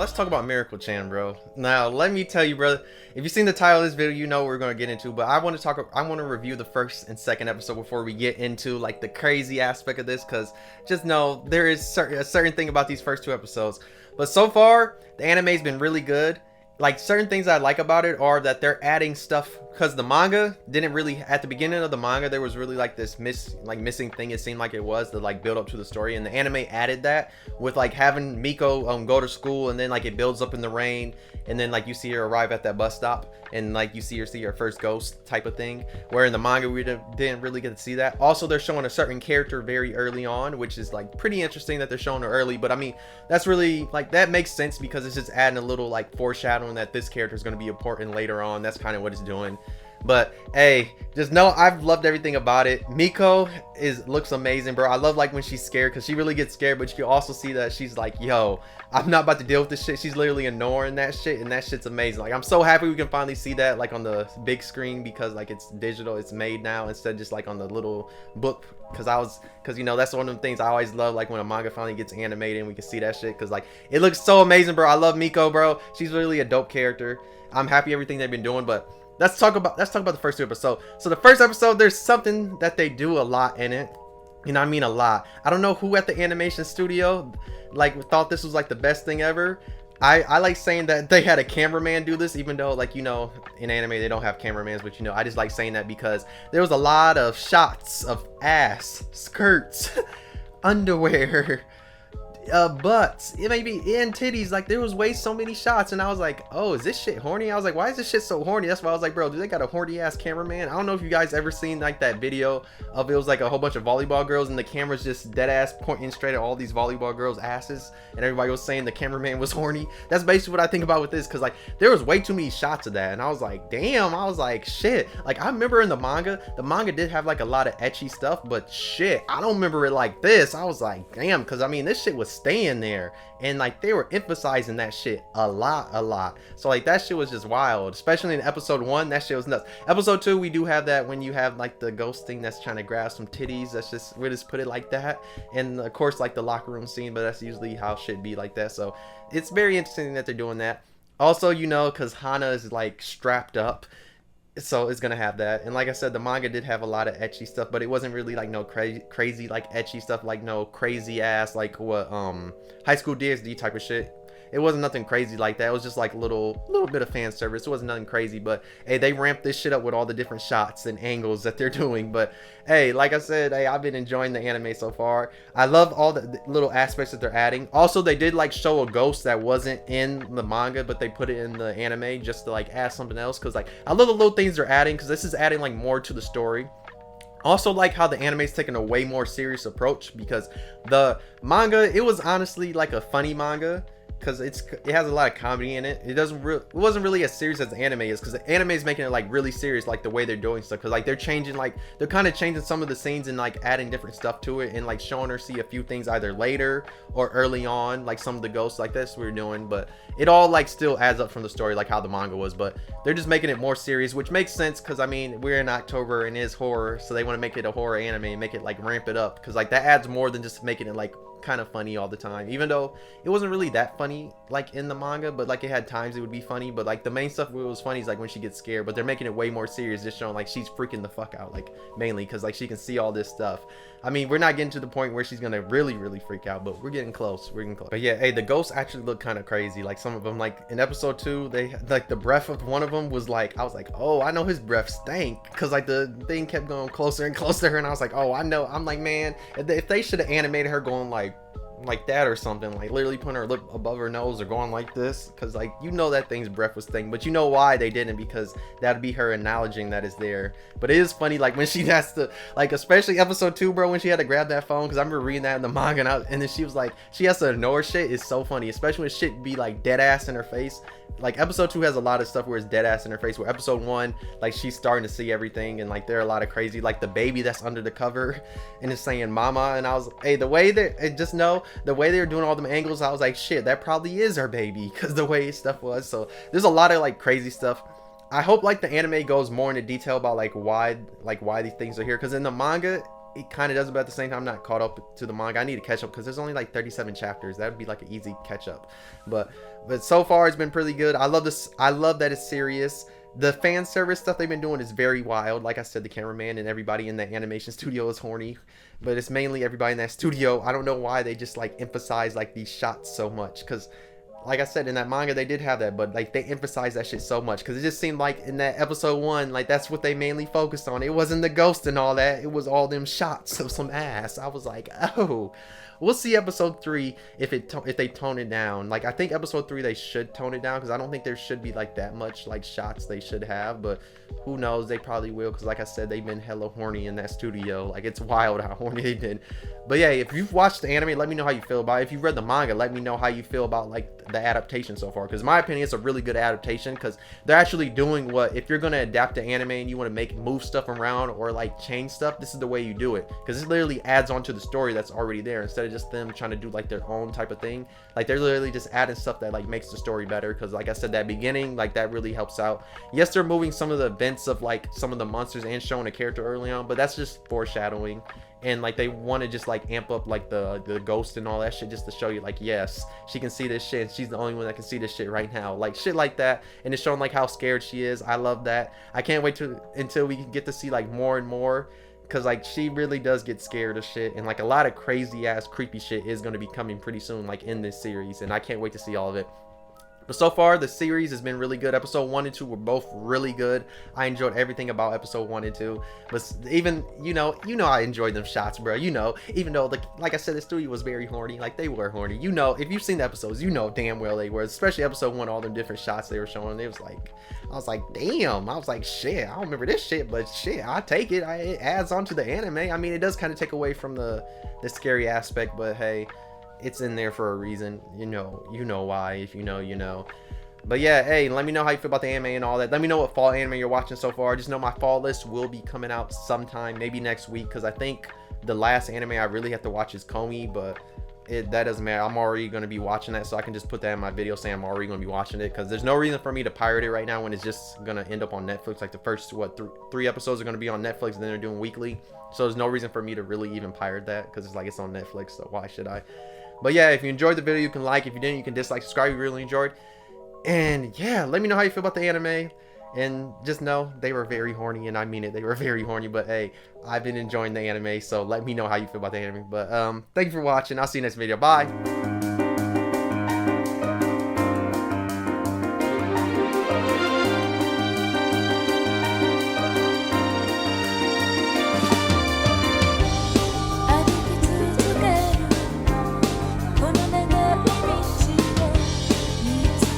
let's talk about Mieruko-chan, bro. Now, let me tell you, brother. If you've seen the title of this video, you know what we're gonna get into. But I want to review the first and second episode before we get into like the crazy aspect of this, because just know there is a certain thing about these first two episodes. But so far, the anime's been really good. Like, certain things I like about it are that they're adding stuff, because the manga didn't really, at the beginning of the manga, there was really like this missing thing, it seemed like it was, to like build up to the story, and the anime added that with like having Miko go to school, and then like it builds up in the rain, and then like you see her arrive at that bus stop, and like you see her first ghost type of thing, where in the manga we didn't really get to see that. Also, they're showing a certain character very early on, which is like pretty interesting that they're showing her early, but I mean, that's really like, that makes sense because it's just adding a little like foreshadowing that this character is going to be important later on. That's kind of what it's doing. But hey, just know I've loved everything about it. Miko looks amazing, bro. I love like when she's scared, because she really gets scared, but you can also see that she's like, yo, I'm not about to deal with this shit. She's literally ignoring that shit, and that shit's amazing. Like, I'm so happy we can finally see that like on the big screen, because like it's digital, it's made now, instead of just like on the little book. Because you know, that's one of the things I always love, like when a manga finally gets animated and we can see that shit, because like it looks so amazing, bro. I love Miko, bro. She's really a dope character. I'm happy everything they've been doing. But let's talk about the first two episodes. So the first episode, there's something that they do a lot in it. You know, I mean a lot. I don't know who at the animation studio like thought this was like the best thing ever. I like saying that they had a cameraman do this, even though, like, you know, in anime they don't have cameramans, but you know, I just like saying that because there was a lot of shots of ass, skirts, underwear, butts, it may be in titties. Like, there was so many shots, and I was like, oh, is this shit horny? I was like, why is this shit so horny? That's why I was like, bro, do they got a horny ass cameraman? I don't know if you guys ever seen like that video of, it was like a whole bunch of volleyball girls, and the camera's just dead ass pointing straight at all these volleyball girls' asses, and everybody was saying the cameraman was horny. That's basically what I think about with this, because like there was way too many shots of that, and I was like, damn. I was like, shit. Like, I remember in the manga did have like a lot of ecchi stuff, but shit, I don't remember it like this. I was like, damn, because I mean, this shit was staying there, and like they were emphasizing that shit a lot. So like that shit was just wild, especially in episode 1. That shit was nuts. Episode 2, we do have that when you have like the ghost thing that's trying to grab some titties. That's just, we just put it like that. And of course like the locker room scene, but that's usually how shit be like that. So it's very interesting that they're doing that. Also, you know, because Hana is like strapped up, so it's gonna have that. And like I said, the manga did have a lot of ecchi stuff, but it wasn't really like no crazy like ecchi stuff, like no crazy ass like what High School DxD type of shit. It wasn't nothing crazy like that. It was just like little bit of fan service. It wasn't nothing crazy, but hey, they ramped this shit up with all the different shots and angles that they're doing. But hey, like I said, hey, I've been enjoying the anime so far. I love all the little aspects that they're adding. Also, they did like show a ghost that wasn't in the manga, but they put it in the anime just to like add something else, because like I love the little things they're adding, because this is adding like more to the story. Also, like how the anime's taking a way more serious approach, because the manga, it was honestly like a funny manga, because it has a lot of comedy in it. It wasn't really as serious as the anime is, because the anime is making it like really serious, like the way they're doing stuff, because like they're kind of changing some of the scenes and like adding different stuff to it, and like showing her see a few things either later or early on, like some of the ghosts, like this we're doing. But it all like still adds up from the story, like how the manga was, but they're just making it more serious, which makes sense, because I mean, we're in October and it is horror, so they want to make it a horror anime and make it like ramp it up, because like that adds more than just making it like kind of funny all the time, even though it wasn't really that funny like in the manga, but like it had times it would be funny. But like the main stuff that was funny is like when she gets scared, but they're making it way more serious, just showing like she's freaking the fuck out, like mainly because like she can see all this stuff. I mean, we're not getting to the point where she's gonna really freak out, but we're getting close. But yeah, hey, the ghosts actually look kind of crazy. Like some of them, like in episode 2, they like the breath of one of them was like, I was like, oh, I know his breath stank, because like the thing kept going closer and closer to her, and I was like, oh, I know. I'm like, man, if they should have animated her going like that or something, like literally putting her lip above her nose or going like this, because like, you know, that thing's breath was thing, but you know why they didn't, because that'd be her acknowledging that it's there. But it is funny, like when she has to, like especially episode 2, bro, when she had to grab that phone, because I remember reading that in the manga, and then she was like, she has to ignore shit. It's so funny, especially when shit be like dead ass in her face. Like episode 2 has a lot of stuff where it's dead ass in her face, where episode 1, like she's starting to see everything, and like there are a lot of crazy, like the baby that's under the cover and it's saying mama, and I was, hey, the way the way they were doing all them angles, I was like, shit, that probably is her baby, because the way stuff was. So there's a lot of like crazy stuff. I hope like the anime goes more into detail about like why these things are here, because in the manga it kind of does, but at the same time I'm not caught up to the manga. I need to catch up because there's only like 37 chapters. That would be like an easy catch up. But so far it's been pretty good. I love this. I love that it's serious. The fan service stuff they've been doing is very wild. Like I said, the cameraman and everybody in the animation studio is horny, but it's mainly everybody in that studio. I don't know why they just like emphasize like these shots so much, because like I said, in that manga they did have that, but like they emphasized that shit so much because it just seemed like in that episode 1, like that's what they mainly focused on. It wasn't the ghost and all that, it was all them shots of some ass. I was like, oh, we'll see episode 3 if they tone it down. Like I think episode 3 they should tone it down because I don't think there should be like that much like shots they should have, but who knows, they probably will, because like I said, they've been hella horny in that studio. Like it's wild how horny they've been. But yeah, if you've watched the anime, let me know how you feel about it. If you've read the manga, let me know how you feel about like the adaptation so far, because in my opinion it's a really good adaptation, because they're actually doing what, if you're going to adapt the anime and you want to move stuff around or like change stuff, this is the way you do it, because this literally adds on to the story that's already there, instead of just them trying to do like their own type of thing. Like they're literally just adding stuff that like makes the story better, because like I said, that beginning, like that really helps out. Yes, they're moving some of the events of like some of the monsters and showing a character early on, but that's just foreshadowing. And like they want to just like amp up like the ghost and all that shit, just to show you like, yes, she can see this shit and she's the only one that can see this shit right now, like shit like that. And it's showing like how scared she is. I love that. I can't wait until we can get to see like more and more, because like she really does get scared of shit, and like a lot of crazy ass creepy shit is going to be coming pretty soon, like in this series, and I can't wait to see all of it. But so far, the series has been really good. Episode 1 and 2 were both really good. I enjoyed everything about episode 1 and 2. But even, you know I enjoyed them shots, bro. You know, even though, like I said, the studio was very horny. Like, they were horny. You know, if you've seen the episodes, you know damn well they were. Especially episode 1, all them different shots they were showing. It was like, I was like, damn. I was like, shit, I don't remember this shit, but shit, I take it. It adds on to the anime. I mean, it does kind of take away from the scary aspect, but hey, it's in there for a reason. You know why. If you know, you know. But yeah, hey, let me know how you feel about the anime and all that. Let me know what fall anime you're watching so far. Just know my fall list will be coming out sometime, maybe next week, because I think the last anime I really have to watch is Komi, but that doesn't matter. I'm already going to be watching that, so I can just put that in my video saying I'm already going to be watching it, because there's no reason for me to pirate it right now when it's just going to end up on Netflix. Like the first, three episodes are going to be on Netflix, and then they're doing weekly. So there's no reason for me to really even pirate that, because it's like it's on Netflix, so why should I? But yeah, if you enjoyed the video, you can like. If you didn't, you can dislike, subscribe if you really enjoyed. And yeah, let me know how you feel about the anime. And just know they were very horny, and I mean it, they were very horny. But hey, I've been enjoying the anime, so let me know how you feel about the anime. But thank you for watching. I'll see you next video. Bye.